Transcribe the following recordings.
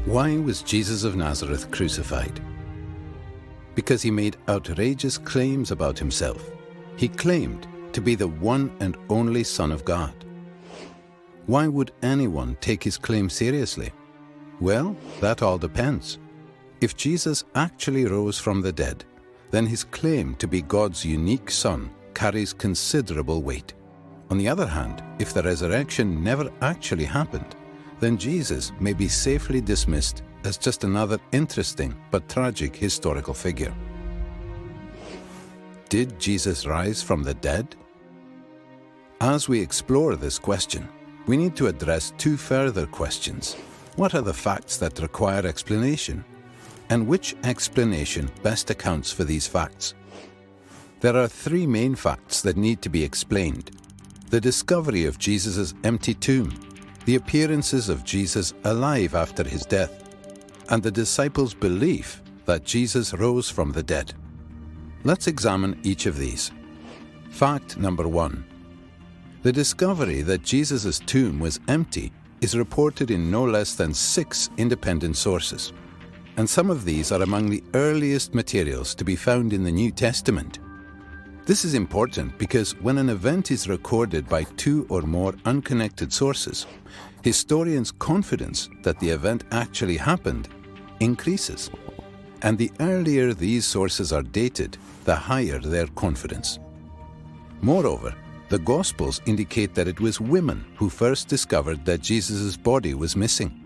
Why was Jesus of Nazareth crucified? Because he made outrageous claims about himself. He claimed to be the one and only Son of God. Why would anyone take his claim seriously? Well, that all depends. If Jesus actually rose from the dead, then his claim to be God's unique Son carries considerable weight. On the other hand, if the resurrection never actually happened, then Jesus may be safely dismissed as just another interesting but tragic historical figure. Did Jesus rise from the dead? As we explore this question, we need to address two further questions. What are the facts that require explanation? And which explanation best accounts for these facts? There are three main facts that need to be explained: the discovery of Jesus' empty tomb, the appearances of Jesus alive after his death, and the disciples' belief that Jesus rose from the dead. Let's examine each of these. Fact number 1. The discovery that Jesus' tomb was empty is reported in no less than 6 independent sources, and some of these are among the earliest materials to be found in the New Testament. This is important because when an event is recorded by 2 or more unconnected sources, historians' confidence that the event actually happened increases. And the earlier these sources are dated, the higher their confidence. Moreover, the Gospels indicate that it was women who first discovered that Jesus' body was missing.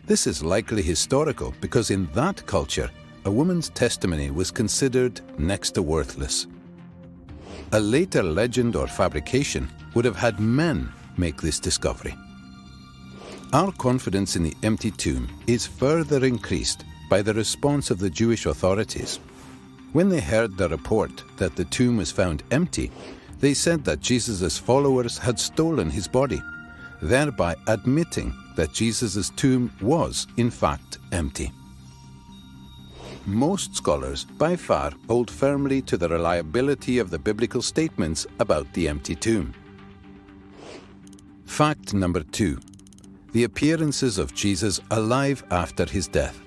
This is likely historical because in that culture, a woman's testimony was considered next to worthless. A later legend or fabrication would have had men make this discovery. Our confidence in the empty tomb is further increased by the response of the Jewish authorities. When they heard the report that the tomb was found empty, they said that Jesus' followers had stolen his body, thereby admitting that Jesus' tomb was, in fact, empty. Most scholars, by far, hold firmly to the reliability of the biblical statements about the empty tomb. Fact number 2. The appearances of Jesus alive after his death.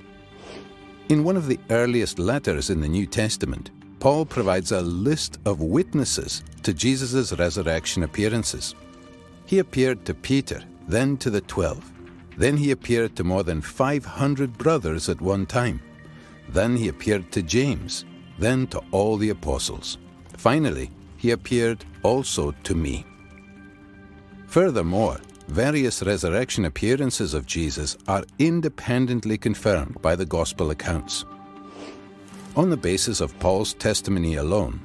In one of the earliest letters in the New Testament, Paul provides a list of witnesses to Jesus' resurrection appearances. He appeared to Peter, then to the 12. Then he appeared to more than 500 brothers at one time. Then he appeared to James, then to all the apostles. Finally, he appeared also to me. Furthermore, various resurrection appearances of Jesus are independently confirmed by the Gospel accounts. On the basis of Paul's testimony alone,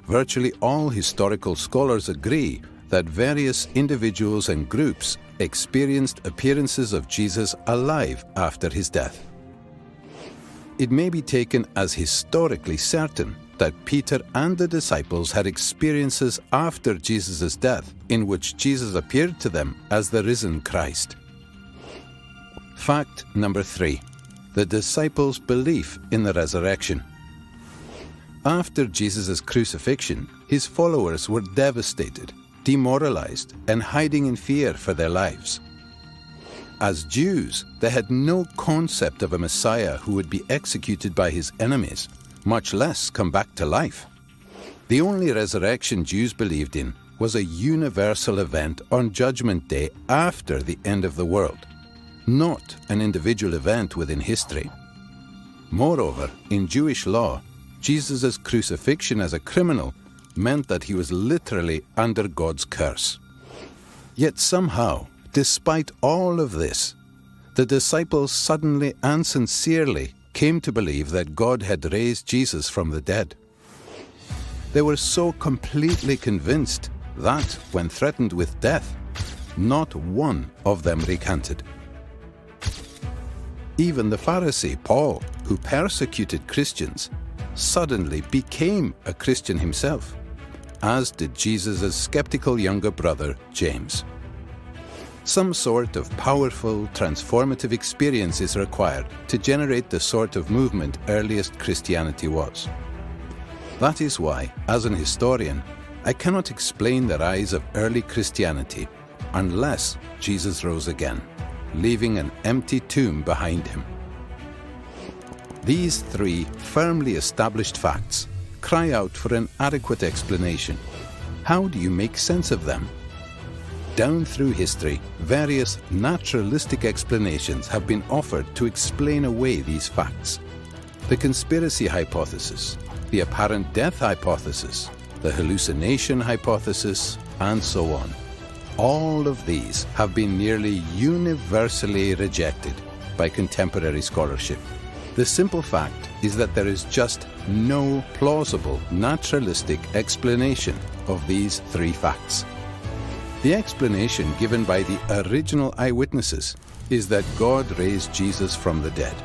virtually all historical scholars agree that various individuals and groups experienced appearances of Jesus alive after his death. It may be taken as historically certain that Peter and the disciples had experiences after Jesus' death in which Jesus appeared to them as the risen Christ. Fact number 3. The disciples' belief in the resurrection. After Jesus' crucifixion, his followers were devastated, demoralized, and hiding in fear for their lives. As Jews, they had no concept of a Messiah who would be executed by his enemies, much less come back to life. The only resurrection Jews believed in was a universal event on Judgment Day after the end of the world, not an individual event within history. Moreover, in Jewish law, Jesus' crucifixion as a criminal meant that he was literally under God's curse. Yet somehow, despite all of this, the disciples suddenly and sincerely came to believe that God had raised Jesus from the dead. They were so completely convinced that, when threatened with death, not one of them recanted. Even the Pharisee Paul, who persecuted Christians, suddenly became a Christian himself, as did Jesus' skeptical younger brother, James. Some sort of powerful, transformative experience is required to generate the sort of movement earliest Christianity was. That is why, as an historian, I cannot explain the rise of early Christianity unless Jesus rose again, leaving an empty tomb behind him. These three firmly established facts cry out for an adequate explanation. How do you make sense of them? Down through history, various naturalistic explanations have been offered to explain away these facts. The conspiracy hypothesis, the apparent death hypothesis, the hallucination hypothesis, and so on. All of these have been nearly universally rejected by contemporary scholarship. The simple fact is that there is just no plausible naturalistic explanation of these three facts. The explanation given by the original eyewitnesses is that God raised Jesus from the dead.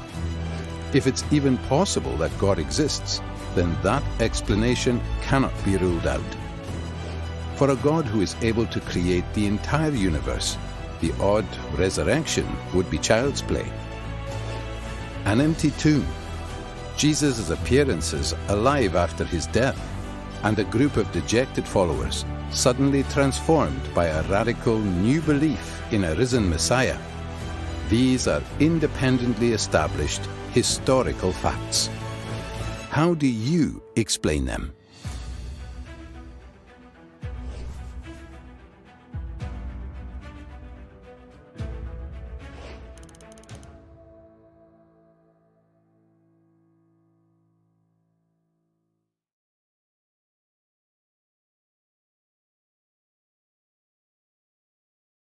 If it's even possible that God exists, then that explanation cannot be ruled out. For a God who is able to create the entire universe, the odd resurrection would be child's play. An empty tomb, Jesus' appearances alive after his death, and a group of dejected followers suddenly transformed by a radical new belief in a risen Messiah. These are independently established historical facts. How do you explain them?